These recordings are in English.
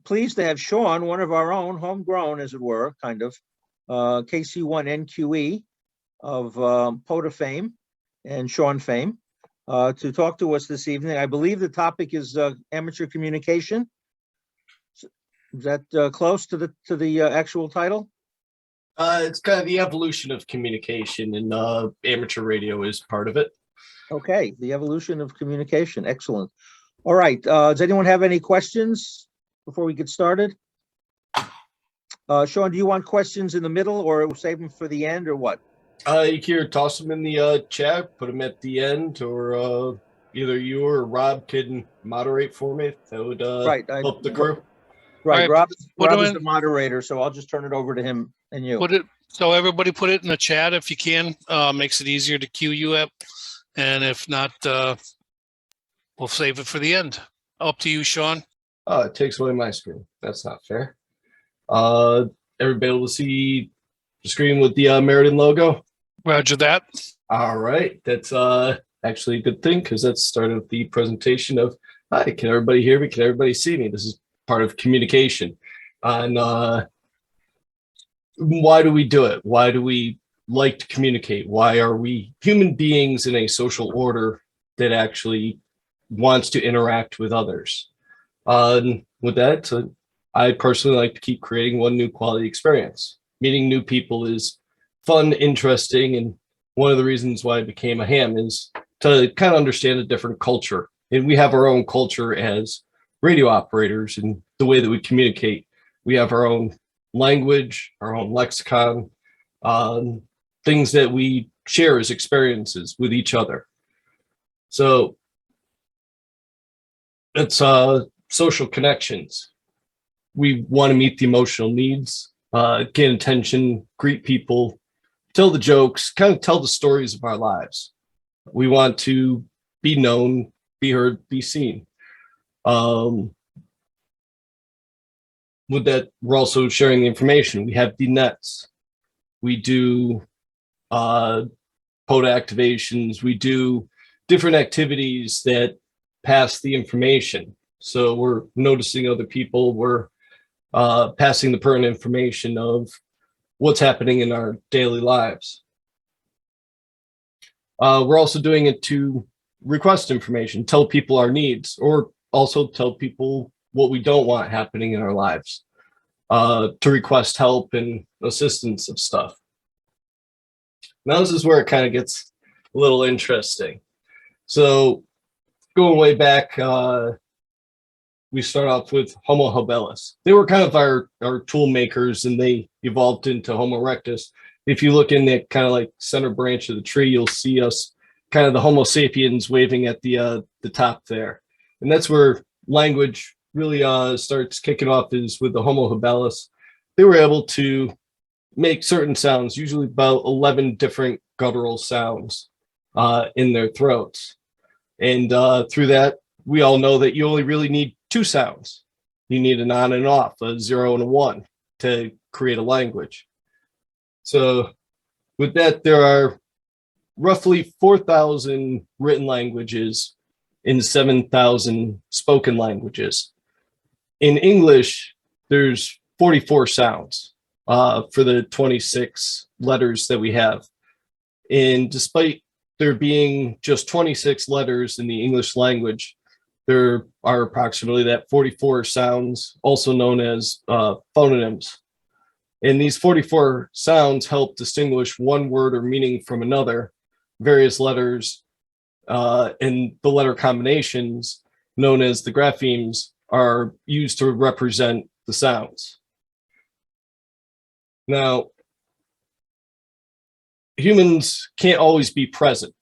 pleased to have Sean, one of our own, homegrown, as it were, kind of, KC1NQE of POTA fame and Sean fame, to talk to us this evening. I believe the topic is amateur communication. Is that close to the actual title? It's kind of the evolution of communication, and amateur radio is part of it. Okay, the evolution of communication. Excellent. All right. Does anyone have any questions before we get started? Sean, do you want questions in the middle, or save them for the end, or what? You can toss them in the chat, put them at the end, or either you or Rob can moderate for me. That would help the crew. Right. Rob Rob is the moderator, so I'll just turn it over to him and you. So everybody put it in the chat if you can. Makes it easier to queue you up. And if not, we'll save it for the end. Up to you, Sean. Oh, it takes away my screen. That's not fair. Everybody able to see the screen with the Meriden logo? Roger that. All right. That's actually a good thing, because that started the presentation of, hi, can everybody hear me? Can everybody see me? This is part of communication. And why do we do it? Why do we like to communicate? Why are we human beings in a social order that actually wants to interact with others? With that, I personally like to keep creating one new quality experience. Meeting new people is fun, interesting, and one of the reasons why I became a ham is to kind of understand a different culture. And we have our own culture as radio operators, and the way that we communicate. We have our own language, our own lexicon, things that we share as experiences with each other. So it's social connections. We want to meet the emotional needs, gain attention, greet people, tell the jokes, kind of tell the stories of our lives. We want to be known, be heard, be seen. With that, we're also sharing the information. We have the nets. We do POTA activations. We do different activities that pass the information. So we're noticing other people. We're passing the pertinent information of what's happening in our daily lives. We're also doing it to request information, tell people our needs, or also tell people what we don't want happening in our lives, to request help and assistance of stuff. Now this is where it kind of gets a little interesting. So going way back, we start off with Homo habilis. They were kind of our tool makers, and they evolved into Homo erectus. If you look in the kind of like center branch of the tree, you'll see us kind of the Homo sapiens waving at the top there. And that's where language really starts kicking off, is with the Homo habilis. They were able to make certain sounds, usually about 11 different guttural sounds in their throats. And through that, we all know that you only really need two sounds. You need an on and off, a 0 and a 1, to create a language. So with that, there are roughly 4,000 written languages and 7,000 spoken languages. In English, there's 44 sounds for the 26 letters that we have. And despite there being just 26 letters in the English language, there are approximately that 44 sounds, also known as phononyms. And these 44 sounds help distinguish one word or meaning from another. Various letters and the letter combinations, known as the graphemes, are used to represent the sounds. Now, humans can't always be present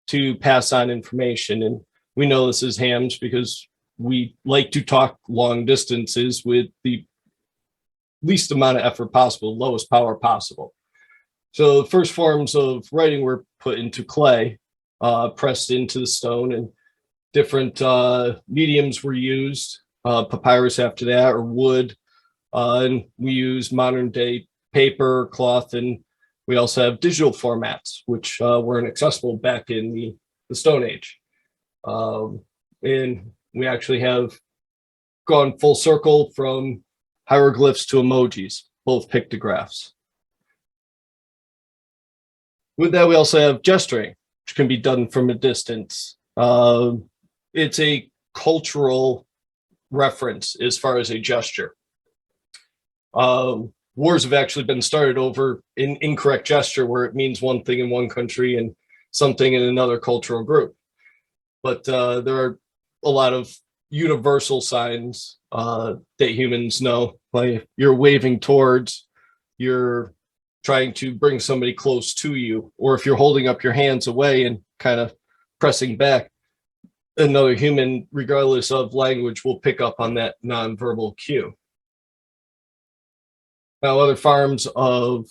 to pass on information, and we know this as hams because we like to talk long distances with the least amount of effort possible, lowest power possible. So the first forms of writing were put into clay, pressed into the stone, and different mediums were used, papyrus after that, or wood. And we use modern day paper, cloth, and we also have digital formats, which weren't accessible back in the Stone Age. And we actually have gone full circle from hieroglyphs to emojis, both pictographs. With that, we also have gesturing, which can be done from a distance. It's a cultural reference as far as a gesture. Wars have actually been started over an incorrect gesture where it means one thing in one country and something in another cultural group. But there are a lot of universal signs that humans know, like you're waving towards, you're trying to bring somebody close to you, or if you're holding up your hands away and kind of pressing back, another human, regardless of language, will pick up on that nonverbal cue. Now, other forms of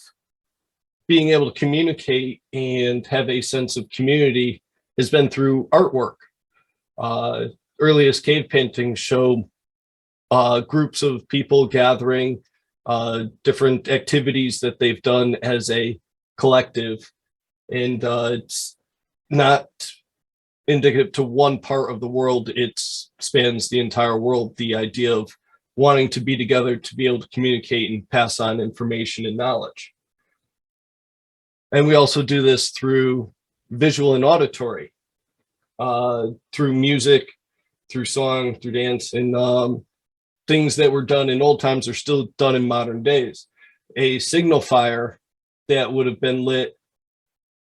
being able to communicate and have a sense of community has been through artwork. Earliest cave paintings show groups of people gathering, different activities that they've done as a collective. And it's not indicative to one part of the world, it spans the entire world, the idea of wanting to be together to be able to communicate and pass on information and knowledge. And we also do this through visual and auditory, through music, through song, through dance, and things that were done in old times are still done in modern days. A signal fire that would have been lit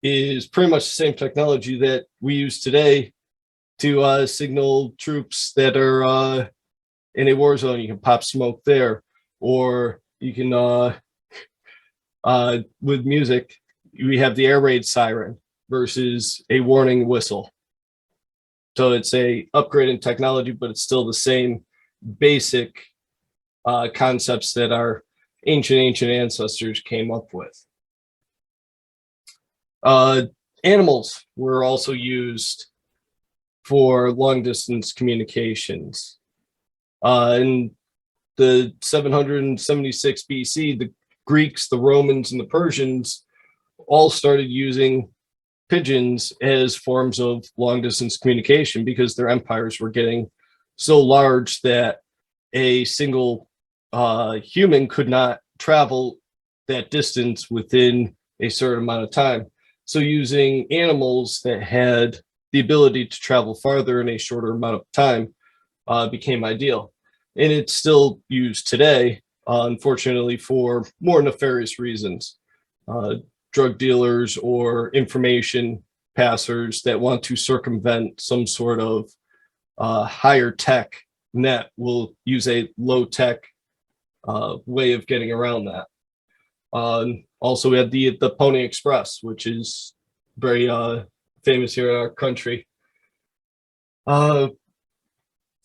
is pretty much the same technology that we use today to signal troops that are in a war zone. You can pop smoke there, or you can, with music, we have the air raid siren versus a warning whistle. So it's a upgrade in technology, but it's still the same basic concepts that our ancient ancestors came up with. Animals were also used for long distance communications. In the 776 BC, the Greeks, the Romans, and the Persians all started using pigeons as forms of long distance communication because their empires were getting so large that a single human could not travel that distance within a certain amount of time. So using animals that had the ability to travel farther in a shorter amount of time became ideal. And it's still used today, unfortunately, for more nefarious reasons. Drug dealers or information passers that want to circumvent some sort of higher tech net will use a low tech way of getting around that. Also, we had the Pony Express, which is very famous here in our country.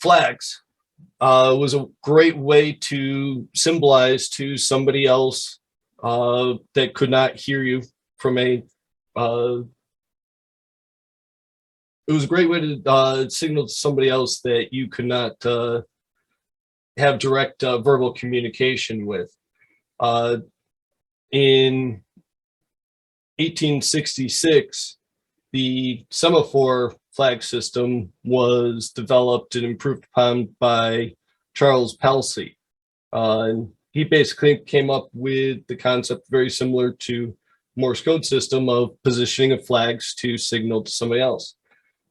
Flags was a great way to symbolize to somebody else that could not hear you from a it was a great way to signal to somebody else that you could not have direct verbal communication with. In 1866, the semaphore flag system was developed and improved upon by Charles Palsy. And he basically came up with the concept very similar to Morse code system of positioning of flags to signal to somebody else.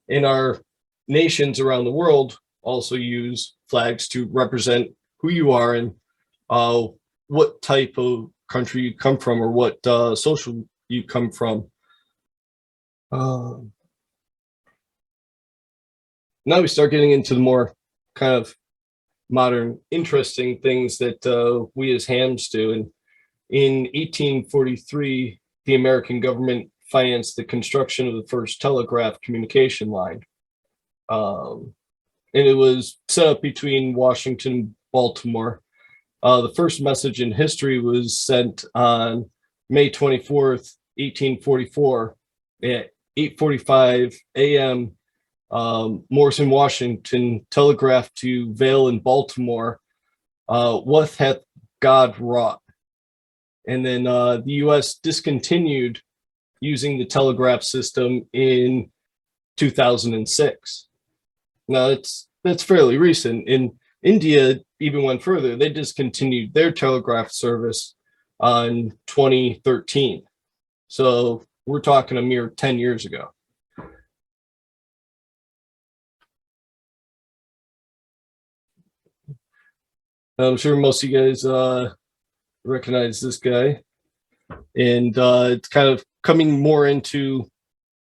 And our nations around the world also use flags to represent who you are and what type of country you come from or what social you come from. Now we start getting into the more kind of modern, interesting things that we as hams do. And in 1843, the American government financed the construction of the first telegraph communication line. And it was set up between Washington and Baltimore. The first message in history was sent on May 24th, 1844 at 8:45 a.m. Morse in Washington telegraphed to Vale in Baltimore, what hath God wrought? And then the U.S. discontinued using the telegraph system in 2006. Now that's fairly recent. In India even went further. They discontinued their telegraph service in 2013. So we're talking a mere 10 years ago. I'm sure most of you guys recognize this guy, and it's kind of coming more into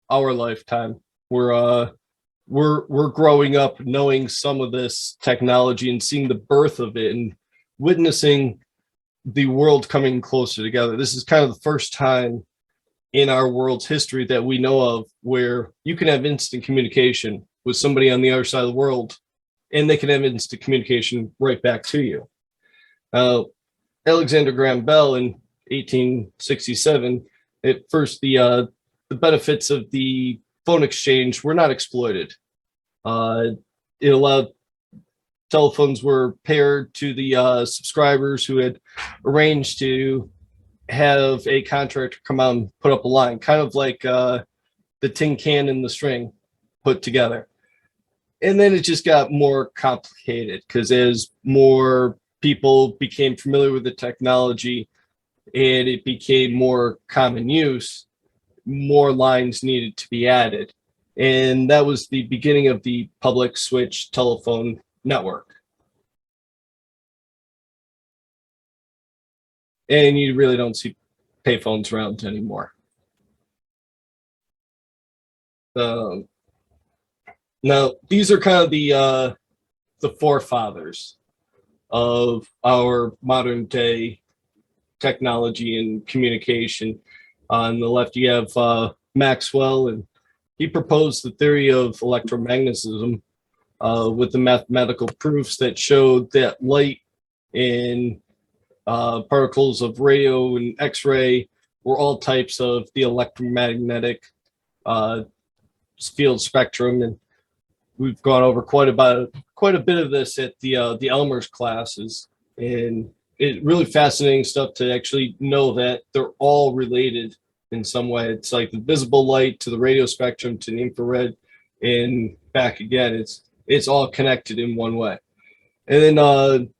our lifetime. We're growing up knowing some of this technology and seeing the birth of it and witnessing the world coming closer together. This is kind of the first time in our world's history that we know of where you can have instant communication with somebody on the other side of the world, and they can have instant communication right back to you. Alexander Graham Bell in 1867, at first the benefits of the phone exchange were not exploited. It allowed telephones were paired to the subscribers who had arranged to have a contractor come out and put up a line, kind of like the tin can and the string put together. And then it just got more complicated because as more people became familiar with the technology and it became more common use, more lines needed to be added. And that was the beginning of the public switch telephone network. And you really don't see payphones around anymore. Now, these are kind of the forefathers of our modern day technology and communication. On the left, you have Maxwell, and he proposed the theory of electromagnetism with the mathematical proofs that showed that light and particles of radio and X-ray were all types of the electromagnetic field spectrum. And we've gone over quite a bit of this at the Elmer's classes, and it's really fascinating stuff to actually know that they're all related in some way. It's like the visible light to the radio spectrum to the infrared and back again. It's all connected in one way. And then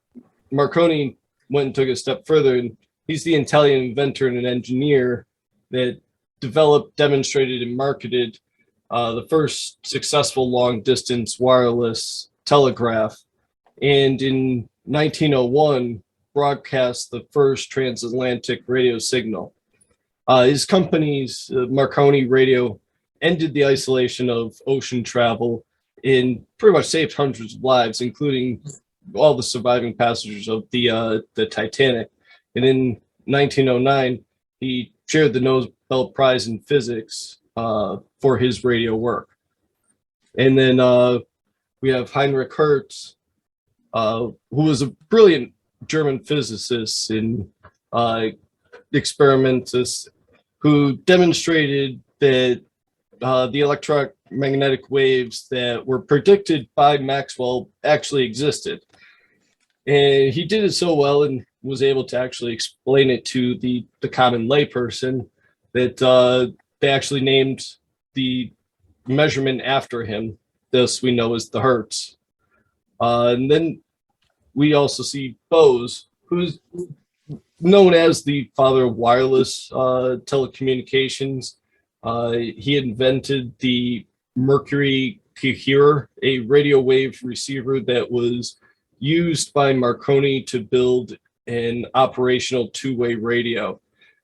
Marconi went and took a step further, and he's the Italian inventor and an engineer that developed, demonstrated, and marketed the first successful long-distance wireless telegraph, and in 1901 broadcast the first transatlantic radio signal. His company's Marconi Radio ended the isolation of ocean travel and pretty much saved hundreds of lives, including all the surviving passengers of the Titanic. And in 1909, he shared the Nobel Prize in Physics for his radio work. And then we have Heinrich Hertz, who was a brilliant German physicist and experimentist who demonstrated that the electromagnetic waves that were predicted by Maxwell actually existed. And he did it so well and was able to actually explain it to the common layperson that they actually named the measurement after him. This we know as the Hertz. And then we also see Bose, who's known as the father of wireless telecommunications. He invented the Mercury Coherer, a radio wave receiver that was used by Marconi to build an operational two-way radio.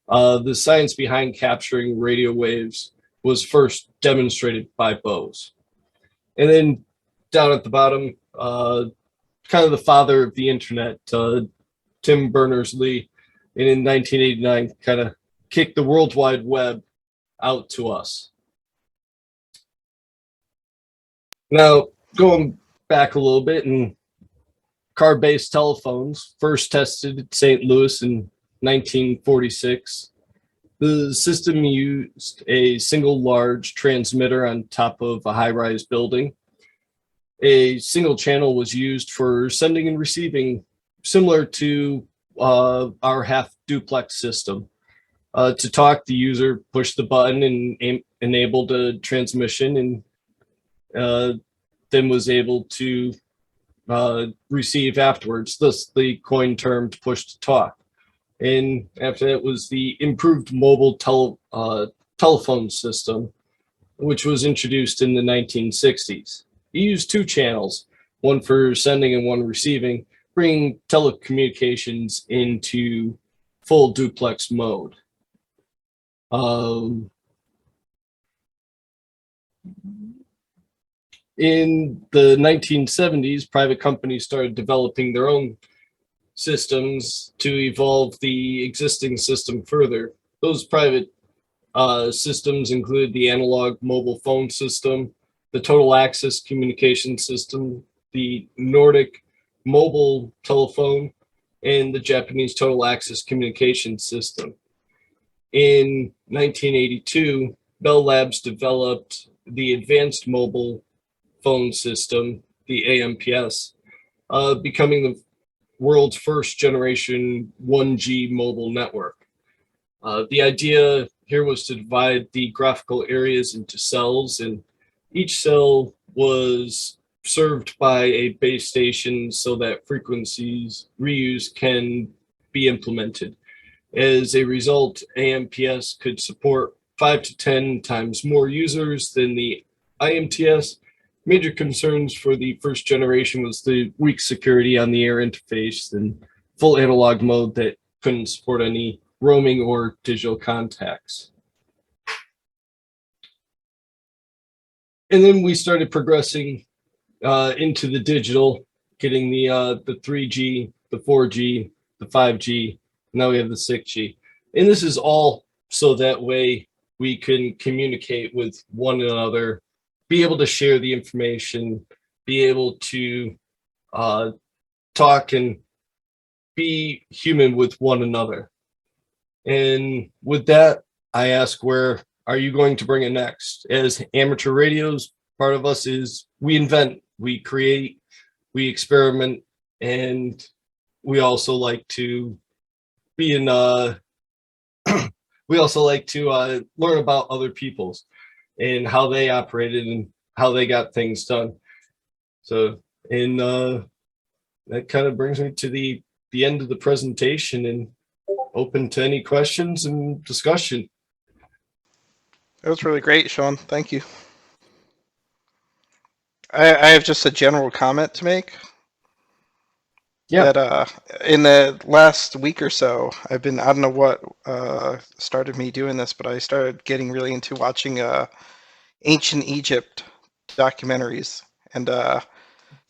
The science behind capturing radio waves was first demonstrated by Bose. And then down at the bottom, kind of the father of the internet, Tim Berners-Lee, and in 1989 kind of kicked the World Wide Web out to us. Now, going back a little bit, and car-based telephones first tested at St. Louis in 1946. The system used a single large transmitter on top of a high-rise building. A single channel was used for sending and receiving, similar to our half duplex system. To talk, the user pushed the button and enabled a transmission, and then was able to receive afterwards, thus the coined term push to talk. And after that was the improved mobile telephone system, which was introduced in the 1960s. It used two channels, one for sending and one receiving, bringing telecommunications into full duplex mode. In the 1970s, private companies started developing their own systems to evolve the existing system further. Those private systems include the analog mobile phone system, the total access communication system, the Nordic mobile telephone, and the Japanese total access communication system. In 1982, Bell Labs developed the advanced mobile phone system, the AMPS, becoming the world's first generation 1G mobile network. The idea here was to divide the graphical areas into cells, and each cell was served by a base station so that frequencies reuse can be implemented. As a result, AMPS could support 5 to 10 times more users than the IMTS. Major concerns for the first generation was the weak security on the air interface and full analog mode that couldn't support any roaming or digital contacts. And then we started progressing into the digital, getting the 3G, the 4G, the 5G. Now we have the 6G. And this is all so that way we can communicate with one another, be able to share the information, be able to talk and be human with one another. And with that, I ask, where are you going to bring it next? As amateur radios, part of us is we invent, we create, we experiment, and we also like to be in we also like to learn about other people's and how they operated and how they got things done. So, and that kind of brings me to the end of the presentation, and open to any questions and discussion. That was really great, Sean. Thank you. I have just a general comment to make. Yeah. That in the last week or so, I don't know what started me doing this, but I started getting really into watching ancient Egypt documentaries. And the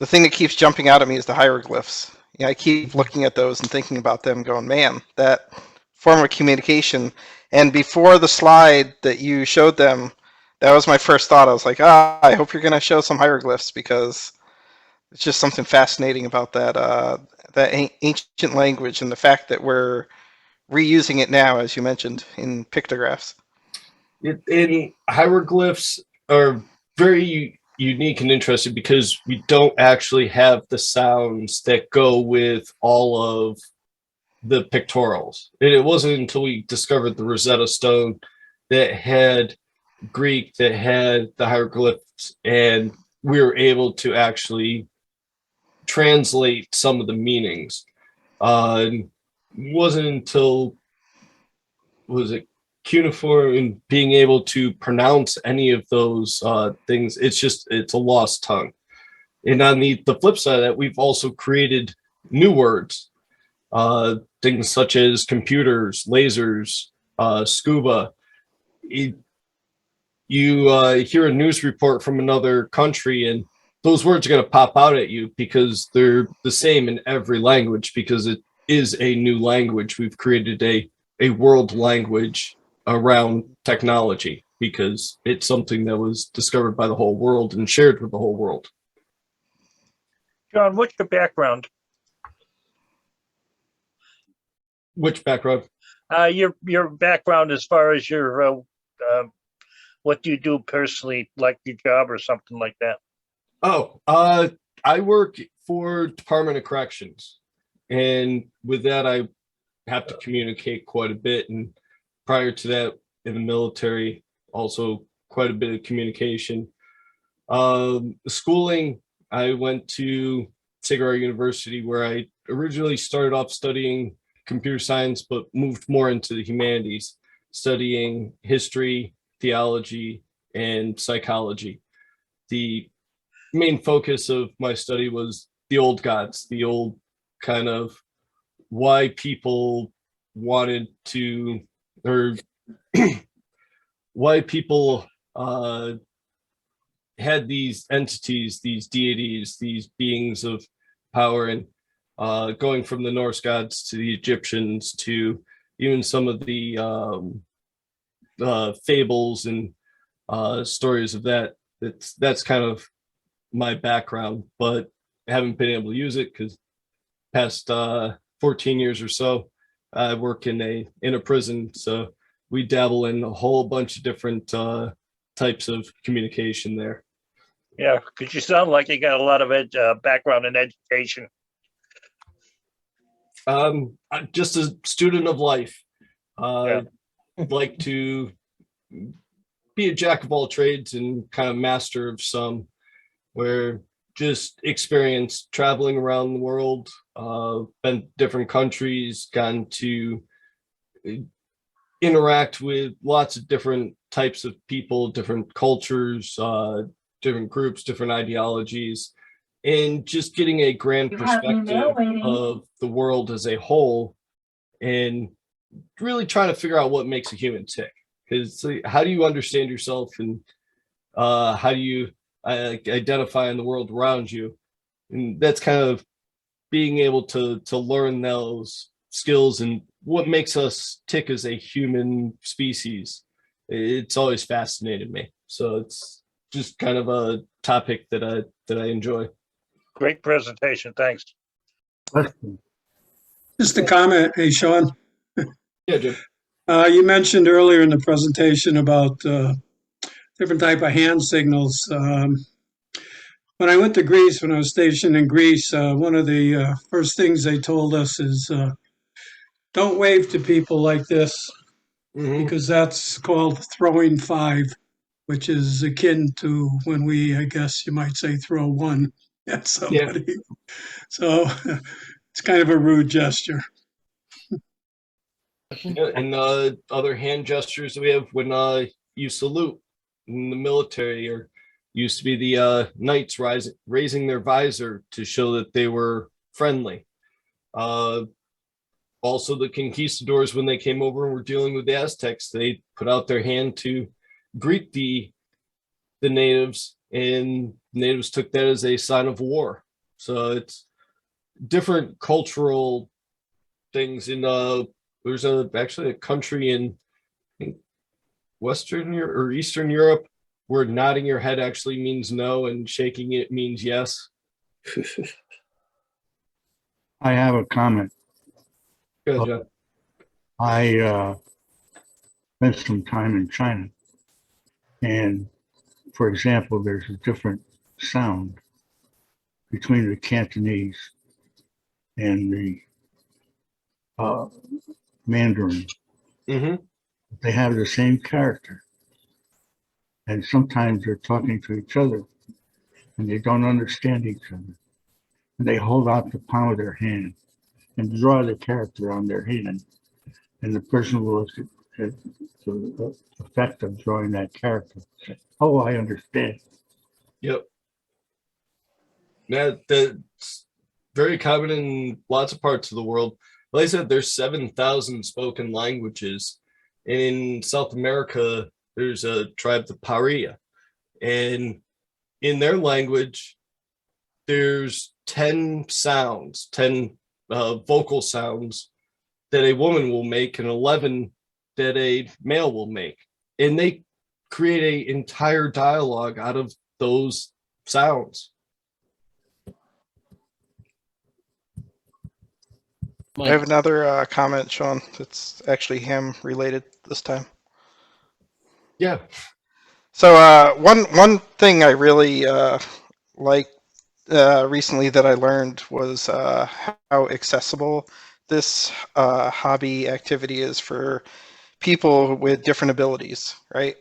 thing that keeps jumping out at me is the hieroglyphs. You know, I keep looking at those and thinking about them, going, man, that form of communication. And before the slide that you showed them, that was my first thought. I was like, I hope you're going to show some hieroglyphs, because it's just something fascinating about that ancient language and the fact that we're reusing it now, as you mentioned, in pictographs. In hieroglyphs are very unique and interesting because we don't actually have the sounds that go with all of the pictorials. And it wasn't until we discovered the Rosetta Stone that had Greek, that had the hieroglyphs, and we were able to actually translate some of the meanings. It wasn't until, was it cuneiform, and being able to pronounce any of those things, it's a lost tongue. And on the flip side of that, we've also created new words, things such as computers, lasers, scuba. You hear a news report from another country, and those words are going to pop out at you because they're the same in every language, because it is a new language. We've created a world language around technology because it's something that was discovered by the whole world and shared with the whole world. John, what's your background? Which background? Your background as far as your what do you do personally, like your job or something like that? Oh, I work for Department of Corrections, and with that, I have to communicate quite a bit. And prior to that, in the military, also quite a bit of communication. Schooling, I went to Sacred Heart University, where I originally started off studying computer science, but moved more into the humanities, studying history, theology, and psychology. The main focus of my study was the old gods, the old kind of why people wanted to, or why people had these entities, these deities, these beings of power, and going from the Norse gods to the Egyptians to even some of the fables and stories of that. That's kind of my background, but I haven't been able to use it because past 14 years or so, I work in a prison, so we dabble in a whole bunch of different types of communication there. Yeah, because you sound like you got a lot of background in education. I'm just a student of life. Yeah. I'd like to be a jack of all trades and kind of master of some, where just experience traveling around the world, been different countries, gotten to interact with lots of different types of people, different cultures, different groups, different ideologies, and just getting a grand perspective of the world as a whole, and really trying to figure out what makes a human tick. Because how do you understand yourself, and how do you identify in the world around you? And that's kind of being able to learn those skills and what makes us tick as a human species. It's always fascinated me. So it's just kind of a topic that I enjoy. Great presentation. Thanks. Just a comment. Hey, Sean, Yeah, Jim. you mentioned earlier in the presentation about different type of hand signals. When I went to Greece, when I was stationed in Greece, one of the first things they told us is don't wave to people like this, because that's called throwing five, which is akin to when we, I guess you might say, throw one at somebody. Yeah. So it's kind of a rude gesture. Yeah, and other hand gestures we have when you salute in the military, or used to be the knights raising their visor to show that they were friendly. Also, the conquistadors, when they came over and were dealing with the Aztecs, they put out their hand to greet the natives, and natives took that as a sign of war. So it's different cultural things. In there's actually a country in Western Europe or Eastern Europe where nodding your head actually means no and shaking it means yes. I have a comment. Good, John. I spent some time in China, and for example, there's a different sound between the Cantonese and the Mandarin. Mm-hmm. They have the same character, and sometimes they're talking to each other and they don't understand each other, and they hold out the palm of their hand and draw the character on their hand, and the person will look at the effect of drawing that character. Say, oh, I understand. Yep. Yeah, that's very common in lots of parts of the world. Like I said, there's 7,000 spoken languages. And in South America, there's a tribe, the Paria. And in their language, there's 10 sounds, 10 vocal sounds that a woman will make, and 11 that a male will make. And they create an entire dialogue out of those sounds. I have another comment, Sean. It's actually ham related this time. Yeah. So one thing I really liked recently that I learned was how accessible this hobby activity is for people with different abilities, right?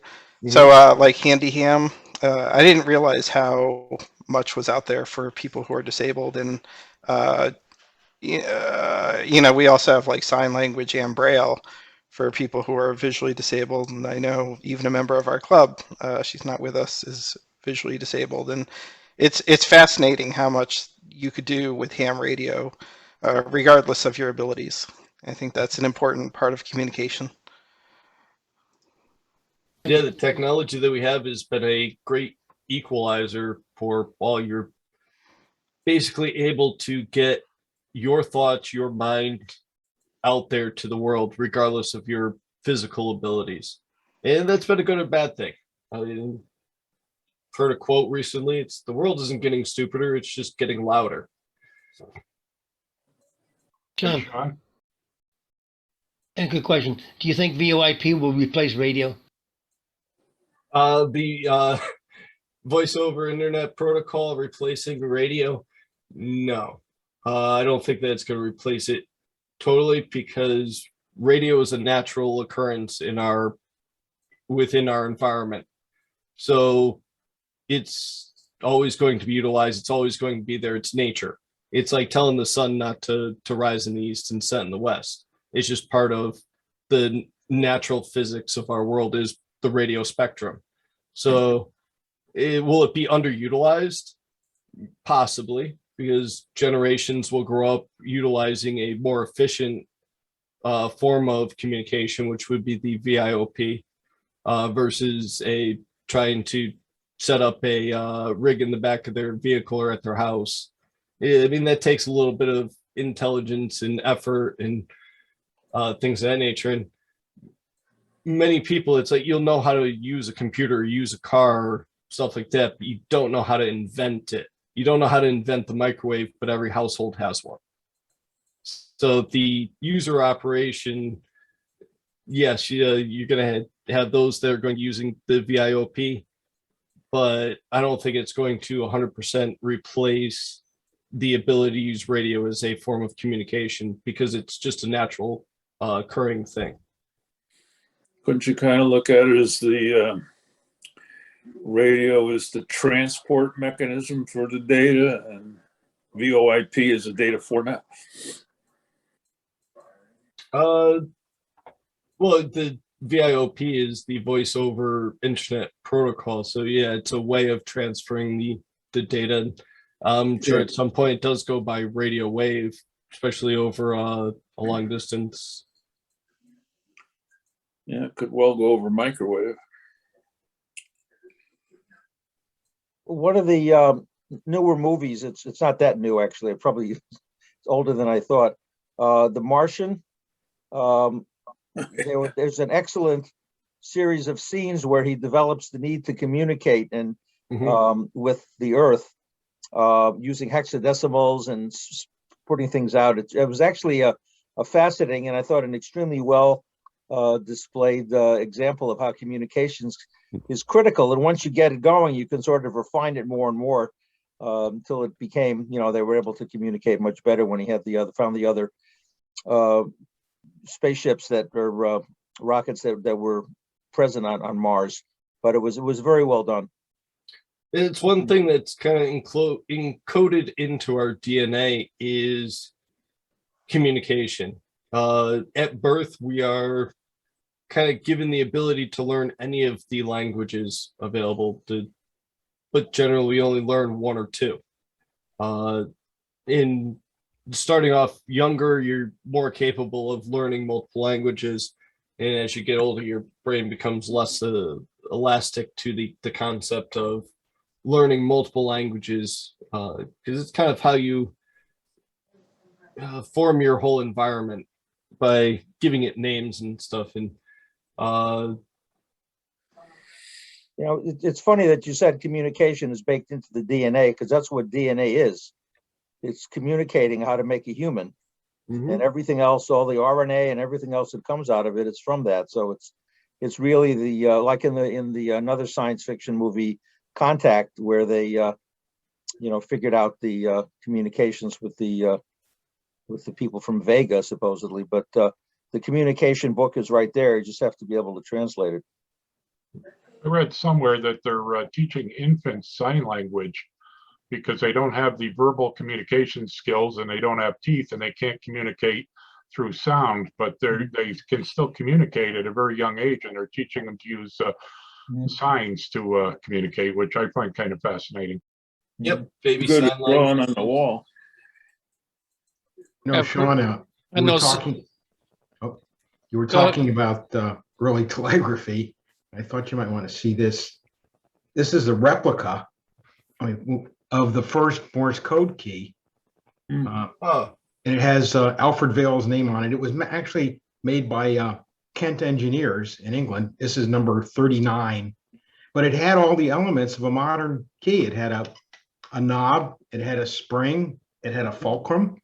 Mm-hmm. So like Handy Ham, I didn't realize how much was out there for people who are disabled, and we also have like sign language and braille for people who are visually disabled. And I know even a member of our club, she's not with us, is visually disabled, and it's fascinating how much you could do with ham radio, regardless of your abilities. I think that's an important part of communication. Yeah, the technology that we have has been a great equalizer for all. You're basically able to get your thoughts, your mind out there to the world, regardless of your physical abilities. And that's been a good or bad thing. I mean, I've heard a quote recently, it's the world isn't getting stupider, it's just getting louder. John, a good question. Do you think VoIP will replace radio? The voice over internet protocol replacing radio? No. I don't think that's going to replace it totally, because radio is a natural occurrence within our environment. So it's always going to be utilized. It's always going to be there. It's nature. It's like telling the sun not to rise in the east and set in the west. It's just part of the natural physics of our world is the radio spectrum. So will it be underutilized? Possibly, because generations will grow up utilizing a more efficient form of communication, which would be the VIOP, versus trying to set up a rig in the back of their vehicle or at their house. I mean, that takes a little bit of intelligence and effort and things of that nature. And many people, it's like you'll know how to use a computer, use a car, stuff like that, but you don't know how to invent it. You don't know how to invent the microwave, but every household has one. So the user operation, yes, you're going to have those that are going to using the VIOP, but I don't think it's going to 100% replace the ability to use radio as a form of communication, because it's just a natural occurring thing. Couldn't you kind of look at it as the radio is the transport mechanism for the data, and VoIP is the data format? Well, the VIOP is the voice over internet protocol. So yeah, it's a way of transferring the data. I'm sure at some point it does go by radio wave, especially over a long distance. Yeah, it could well go over microwave. One of the newer movies, it's not that new actually, it probably it's older than I thought. The Martian. There's an excellent series of scenes where he develops the need to communicate and with the Earth using hexadecimals and putting things out. It was actually a fascinating, and I thought an extremely well displayed example of how communications is critical. And once you get it going, you can sort of refine it more and more until it became, they were able to communicate much better when he had found the other spaceships that are rockets that were present on Mars. But it was very well done. It's one thing that's kind of encoded into our DNA is communication. At birth, we are kind of given the ability to learn any of the languages available but generally we only learn one or two. In starting off younger, you're more capable of learning multiple languages, and as you get older, your brain becomes less elastic to the concept of learning multiple languages, because it's kind of how you form your whole environment by giving it names and stuff. And it's funny that you said communication is baked into the DNA, because that's what DNA is. It's communicating how to make a human, and everything else, all the RNA and everything else that comes out of it, it's from that. So it's really the like in the another science fiction movie, Contact, where they figured out the communications with the people from Vega supposedly. But the communication book is right there. You just have to be able to translate it. I read somewhere that they're teaching infants sign language because they don't have the verbal communication skills and they don't have teeth and they can't communicate through sound, but they can still communicate at a very young age, and they're teaching them to use signs to communicate, which I find kind of fascinating. Yep, baby Good sign at drawing language. on the wall. No, I've Sean, I you know were s- talking, you were Go ahead. talking about early telegraphy. I thought you might want to see this. This is a replica, of the first Morse code key. Oh, And it has Alfred Vail's name on it. It was actually made by Kent Engineers in England. This is number 39, but it had all the elements of a modern key. It had a knob, it had a spring, it had a fulcrum.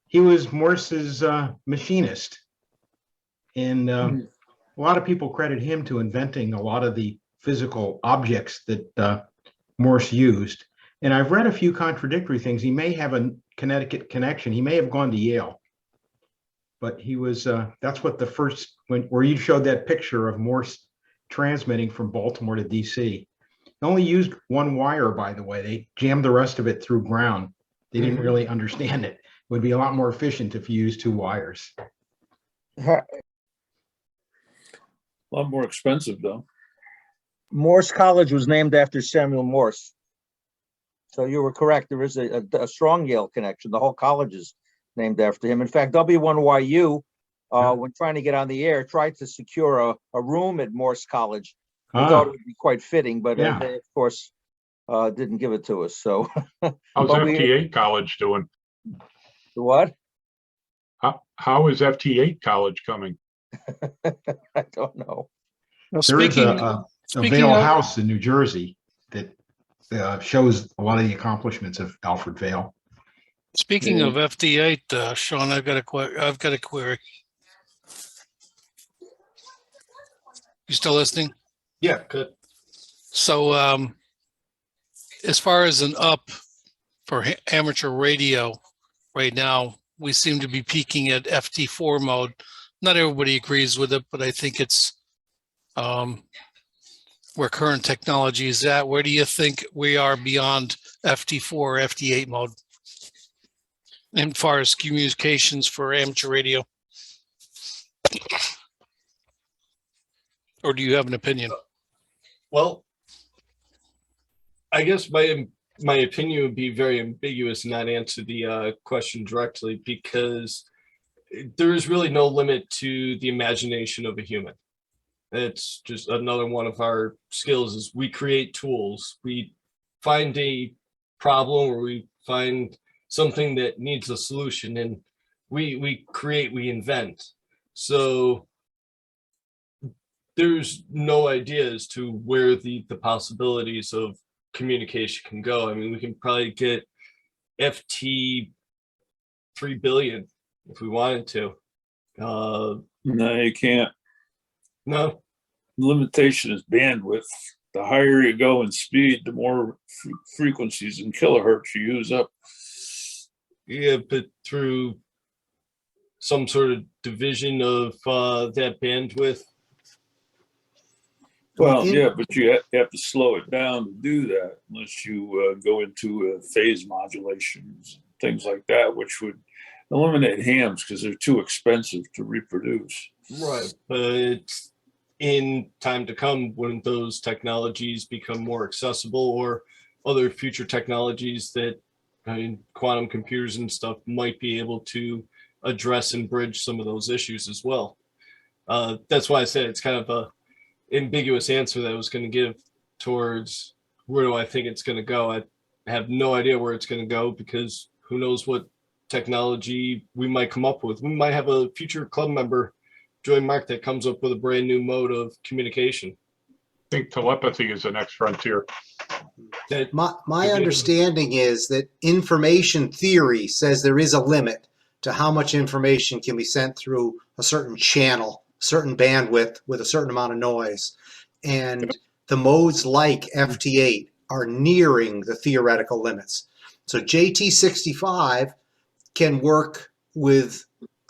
He was Morse's machinist. And a lot of people credit him to inventing a lot of the physical objects that Morse used. And I've read a few contradictory things. He may have a Connecticut connection. He may have gone to Yale, but he was, that's what the first, where you showed that picture of Morse transmitting from Baltimore to DC. They only used one wire, by the way. They jammed the rest of it through ground. They didn't really understand it. It would be a lot more efficient if you used two wires. A lot more expensive though. Morse College was named after Samuel Morse. So you were correct. There is a strong Yale connection. The whole college is named after him. In fact, W1YU, when trying to get on the air, tried to secure a room at Morse College. We thought it would be quite fitting, but they, of course, didn't give it to us. So How's FT8 college doing? What? How is FT8 college coming? I don't know. Now, There is speaking a speaking Vail of- house in New Jersey that shows a lot of the accomplishments of Alfred Vail. Speaking of FD8, Sean, I've got a query. You still listening? yeah, good. So, as far as an up for amateur radio right now, we seem to be peaking at FT4 mode. Not everybody agrees with it, but I think it's where current technology is at. Where do you think we are beyond FT4 or FT8 mode? As far as communications for amateur radio? Or do you have an opinion? Well, I guess my opinion would be very ambiguous and not answer the question directly, because there is really no limit to the imagination of a human. It's just another one of our skills is we create tools. We find a problem or we find something that needs a solution, and we create, we invent. So there's no idea as to where the possibilities of communication can go. I mean, we can probably get FT 3 billion if we wanted to. No, you can't. No. The limitation is bandwidth. The higher you go in speed, the more frequencies in kilohertz you use up. Yeah, but through some sort of division of that bandwidth. Well, yeah, but you have to slow it down to do that, unless you go into phase modulations, things like that, which would eliminate hams because they're too expensive to reproduce. Right, but in time to come, when those technologies become more accessible, or other future technologies that, I mean, quantum computers and stuff might be able to address and bridge some of those issues as well. That's why I said it's kind of a ambiguous answer that I was going to give towards where do I think it's going to go. I have no idea where it's going to go, because who knows what technology we might come up with. We might have a future club member join Mark that comes up with a brand new mode of communication. I think telepathy is the next frontier. My understanding is that information theory says there is a limit to how much information can be sent through a certain channel, certain bandwidth with a certain amount of noise. And the modes like FT8 are nearing the theoretical limits. So JT65 can work with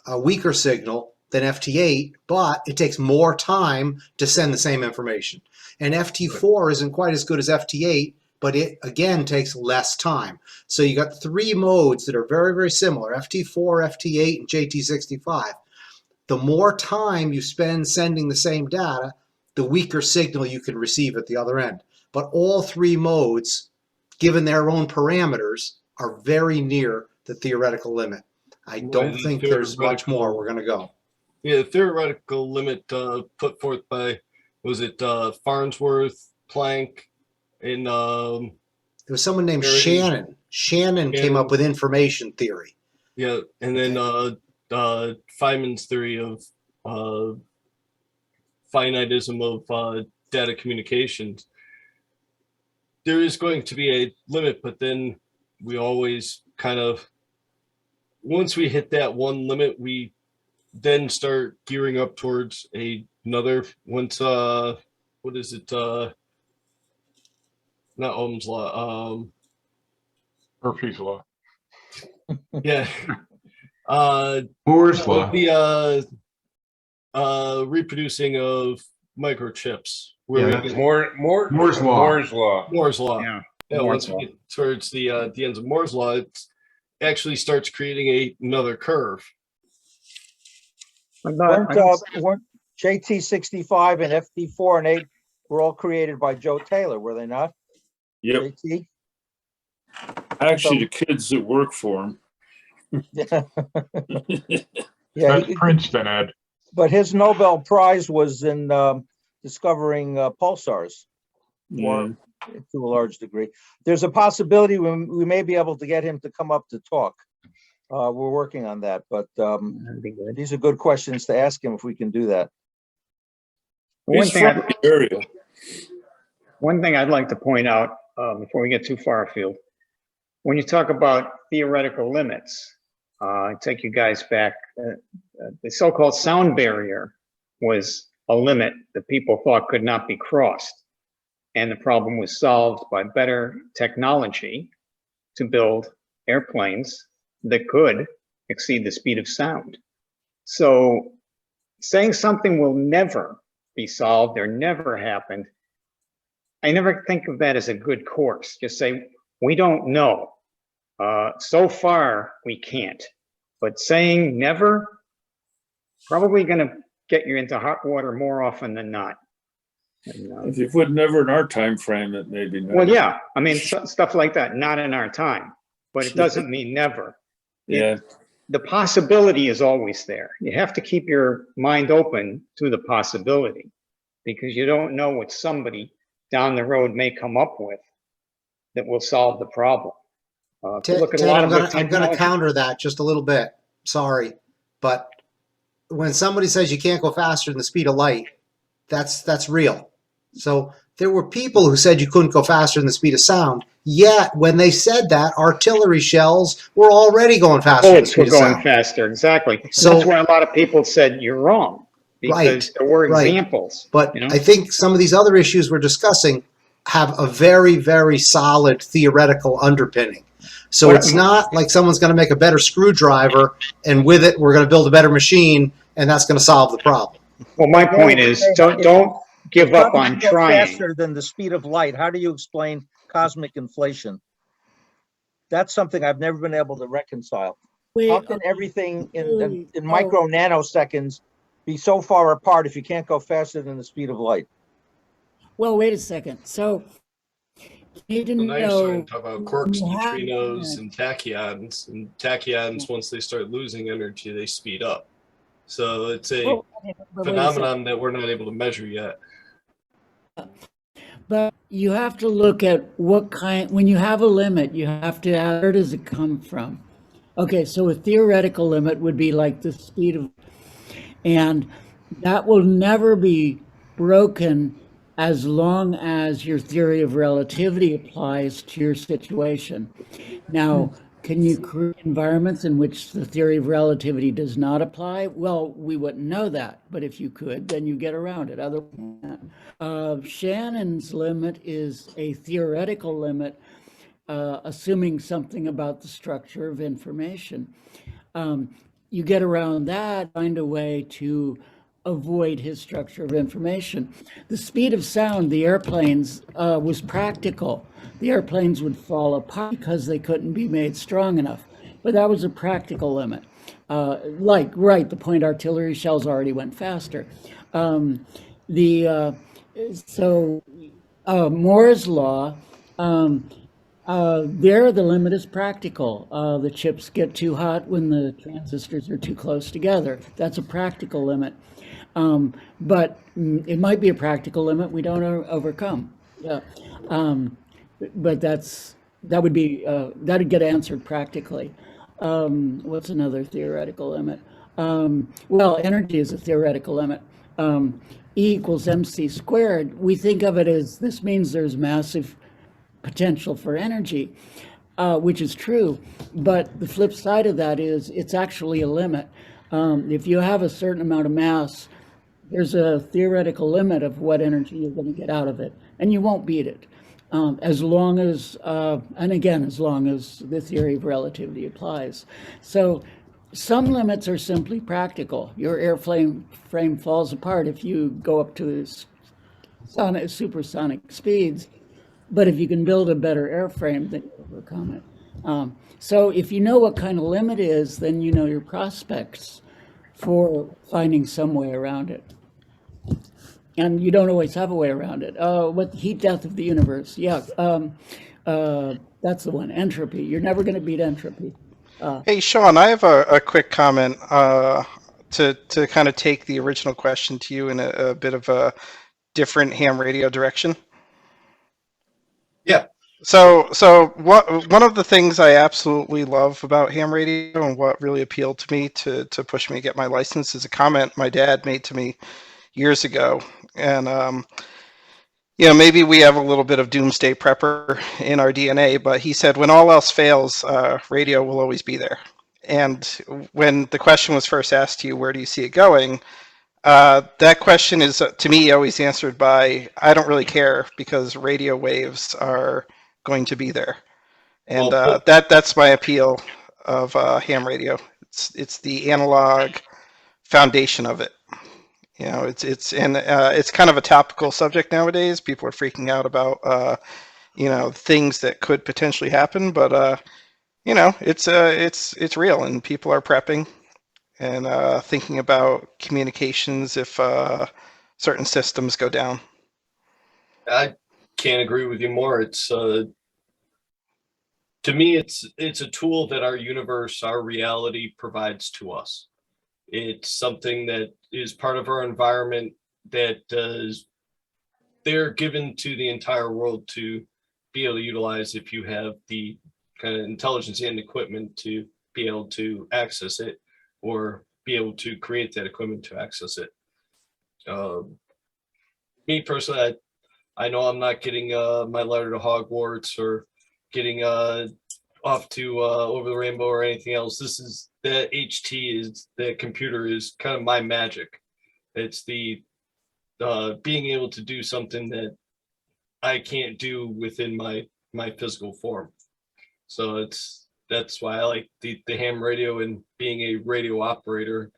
a weaker signal than FT8, but it takes more time to send the same information. And FT4 isn't quite as good as FT8, but it again takes less time. So you got three modes that are very, very similar, FT4, FT8, and JT65. The more time you spend sending the same data, the weaker signal you can receive at the other end. But all three modes, given their own parameters, are very near the theoretical limit. I don't Right, think there's much more we're going to go. Yeah, the theoretical limit put forth by, was it Farnsworth, Planck, and There was someone named Meriden. Shannon. Shannon came up with information theory. Yeah, and then Feynman's theory of finitism of data communications. There is going to be a limit, but then we always kind of, once we hit that one limit, we then start gearing up towards another, once what is it, not Ohm's law, Murphy's law. yeah, Moore's law. the reproducing of microchips, where Yeah, we get Moore's law. Moore's law. Yeah. Yeah, Moore's once law. we get towards the ends of Moore's law, it actually starts creating another curve. Weren't JT65 and FT4 and 8 were all created by Joe Taylor, were they not? Yep. JT? Actually, the kids that work for him. Yeah, That's Princeton, Ed. but his Nobel Prize was in discovering pulsars, Yeah. to a large degree. There's a possibility we may be able to get him to come up to talk. We're working on that, but That'd be good. these are good questions to ask him if we can do that. One He's thing, from the area. one thing I'd like to point out before we get too far afield, when you talk about theoretical limits, I take you guys back. The so-called sound barrier was a limit that people thought could not be crossed. And the problem was solved by better technology to build airplanes that could exceed the speed of sound. So saying something will never be solved or never happened, I never think of that as a good course. Just say, we don't know. So far, we can't. But saying never, probably going to get you into hot water more often than not. And, If you put never in our time frame, it may be never. well, yeah, I mean, stuff like that, not in our time, but it doesn't mean never. Yeah. The possibility is always there. You have to keep your mind open to the possibility, because you don't know what somebody down the road may come up with that will solve the problem. If you look at a Ted, lot I'm of gonna, the I'm gonna technology- counter that just a little bit. Sorry, but when somebody says you can't go faster than the speed of light, that's real. So there were people who said you couldn't go faster than the speed of sound. Yet when they said that, artillery shells were already going faster than the bullets were speed of going sound. faster, exactly. So- That's why a lot of people said you're wrong, because there were right. examples. But you know? I think some of these other issues we're discussing have a very, very solid theoretical underpinning. So What- it's not like someone's going to make a better screwdriver and with it we're going to build a better machine and that's going to solve the problem. Well, my point is, don't give up on Something go trying. faster than the speed of light. How do you explain cosmic inflation? That's something I've never been able to reconcile. How can everything in micro nanoseconds be so far apart if you can't go faster than the speed of light? Well, wait a second. So you So didn't now you're starting know. to talk about quarks, you have- neutrinos, and tachyons, once they start losing energy, they speed up. So it's a Well, okay, but wait a phenomenon that we're not able to measure yet. But you have to look at what kind, when you have a limit, you have to ask, where does it come from? Okay, so a theoretical limit would be like the speed of, and that will never be broken as long as your theory of relativity applies to your situation. Now, can you create environments in which the theory of relativity does not apply? Well, we wouldn't know that, but if you could, then you get around it. Other than that, Shannon's limit is a theoretical limit, assuming something about the structure of information. you get around that, find a way to avoid his structure of information. The speed of sound, the airplanes, was practical. The airplanes would fall apart because they couldn't be made strong enough. But that was a practical limit. The point artillery shells already went faster. Moore's law, there the limit is practical. The chips get too hot when the transistors are too close together. That's a practical limit. But it might be a practical limit we don't overcome. Yeah. But that'd get answered practically. What's another theoretical limit? Energy is a theoretical limit. E equals mc squared. We think of it as this means there's massive potential for energy, which is true. But the flip side of that is it's actually a limit. If you have a certain amount of mass, there's a theoretical limit of what energy you're going to get out of it, and you won't beat it. As long as the theory of relativity applies. So some limits are simply practical. Your airframe falls apart if you go up to supersonic speeds, but if you can build a better airframe, then you overcome it. So if you know what kind of limit is, then you know your prospects for finding some way around it. And you don't always have a way around it. What the heat death of the universe? Yeah, that's the one. Entropy. You're never going to beat entropy. Hey, Sean, I have a quick comment to kind of take the original question to you in a bit of a different ham radio direction. Yeah. So one of the things I absolutely love about ham radio and what really appealed to me to push me to get my license is a comment my dad made to me years ago. And maybe we have a little bit of doomsday prepper in our DNA, but he said, when all else fails, radio will always be there. And when the question was first asked to you, where do you see it going? That question is, to me, always answered by, I don't really care, because radio waves are going to be there. And that's my appeal of ham radio. It's the analog foundation of it. It's kind of a topical subject nowadays. People are freaking out about things that could potentially happen, but it's real, and people are prepping and thinking about communications if certain systems go down. I can't agree with you more. It's to me, it's a tool that our universe, our reality provides to us. It's something that is part of our environment that they're given to the entire world to be able to utilize if you have the kind of intelligence and equipment to be able to access it, or be able to create that equipment to access it. Me personally, I know I'm not getting my letter to Hogwarts or getting off to over the rainbow or anything else. This is the HT is the computer is kind of my magic. It's the being able to do something that I can't do within my physical form. So that's why I like the ham radio, and being a radio operator.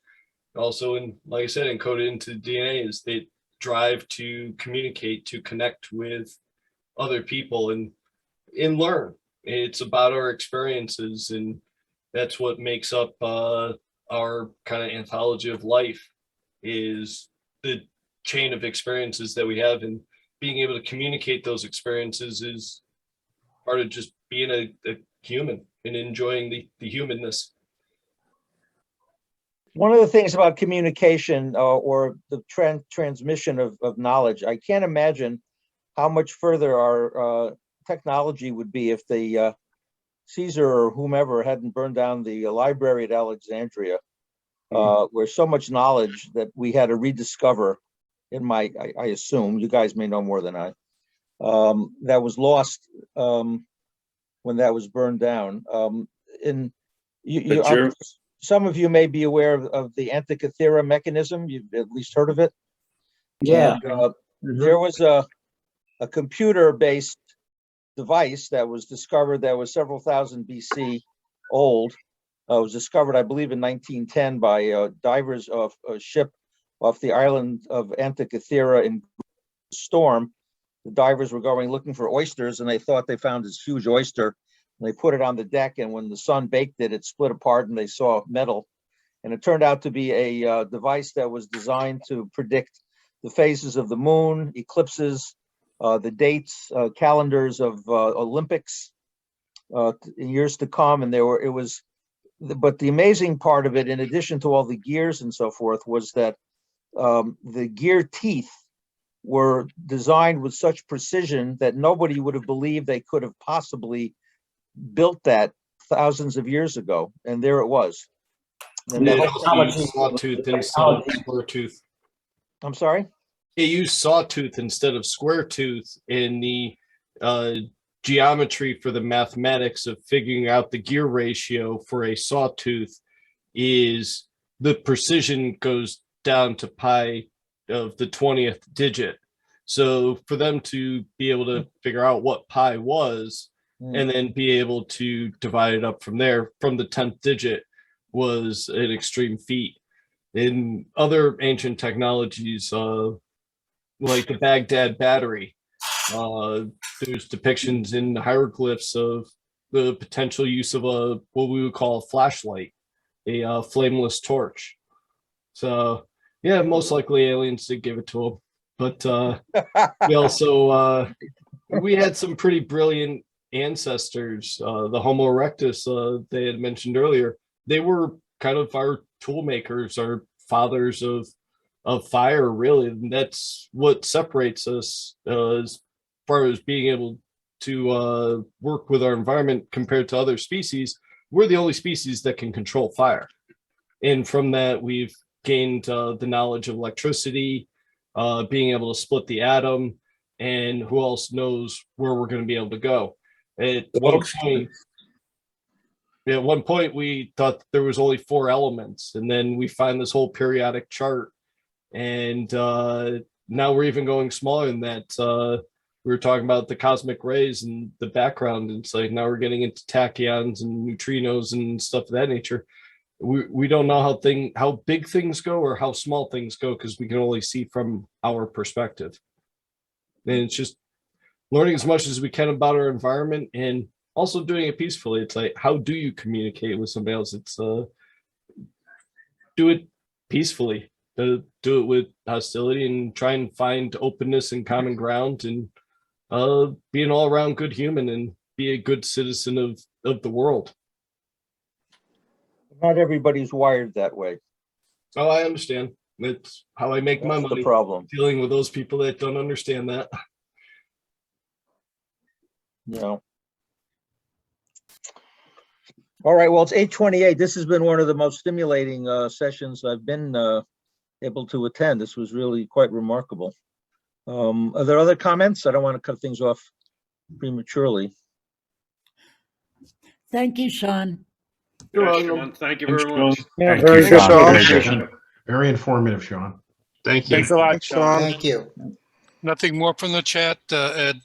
Also, and like I said, encoded into the DNA is the drive to communicate, to connect with other people and learn. It's about our experiences, and that's what makes up our kind of anthology of life, is the chain of experiences that we have, and being able to communicate those experiences is part of just being a human and enjoying the humanness. One of the things about communication or the transmission of knowledge, I can't imagine how much further our technology would be if the Caesar or whomever hadn't burned down the library at Alexandria, where so much knowledge that we had to rediscover I assume, you guys may know more than I, that was lost when that was burned down. Some of you may be aware of the Antikythera Mechanism. You've at least heard of it. Yeah. And, there was a computer-based device that was discovered that was several thousand BC old, was discovered, I believe, in 1910 by divers of a ship off the island of Antikythera in storm. The divers were going looking for oysters, and they thought they found this huge oyster. And they put it on the deck, and when the sun baked it, it split apart, and they saw metal. And it turned out to be a device that was designed to predict the phases of the moon, eclipses, the dates, calendars of Olympics in years to come. And but the amazing part of it, in addition to all the gears and so forth, was that the gear teeth were designed with such precision that nobody would have believed they could have possibly built that thousands of years ago. And there it was. And it also used sawtooth instead of square tooth. I'm sorry? It used sawtooth instead of square tooth in the geometry for the mathematics of figuring out the gear ratio for a sawtooth. Is the precision goes down to pi of the 20th digit. So for them to be able to figure out what pi was and then be able to divide it up from there, from the 10th digit, was an extreme feat. In other ancient technologies, like the Baghdad battery, there's depictions in hieroglyphs of the potential use of what we would call a flashlight, a flameless torch. So yeah, most likely aliens did give it to them. But we also we had some pretty brilliant ancestors. The Homo erectus they had mentioned earlier, they were kind of our tool makers, our fathers of fire, really. And that's what separates us as far as being able to work with our environment compared to other species. We're the only species that can control fire. And from that, we've gained the knowledge of electricity, being able to split the atom, and who else knows where we're going to be able to go. At one point, we thought there was only 4 elements, and then we find this whole periodic chart, and now we're even going smaller than that. We were talking about the cosmic rays and the background, and it's like now we're getting into tachyons and neutrinos and stuff of that nature. We don't know how big things go or how small things go, because we can only see from our perspective. And it's just learning as much as we can about our environment and also doing it peacefully. It's like, how do you communicate with somebody else? It's do it peacefully, do it with hostility, and try and find openness and common ground, and be an all-around good human and be a good citizen of the world. Not everybody's wired that way. Oh, I understand. It's how I make my money. The problem. Dealing with those people that don't understand that. No. All right. Well, it's 8:28. This has been one of the most stimulating sessions I've been able to attend. This was really quite remarkable. Are there other comments? I don't want to cut things off prematurely. Thank you, Sean. You're Yeah, welcome. Sean, thank you Thanks, very Sean. much. Yeah, Thank very you, good, Sean. Sean. Very informative, Sean. Thank you. Thanks a lot, Thanks, Sean. Thank you. Nothing more from the chat, Ed?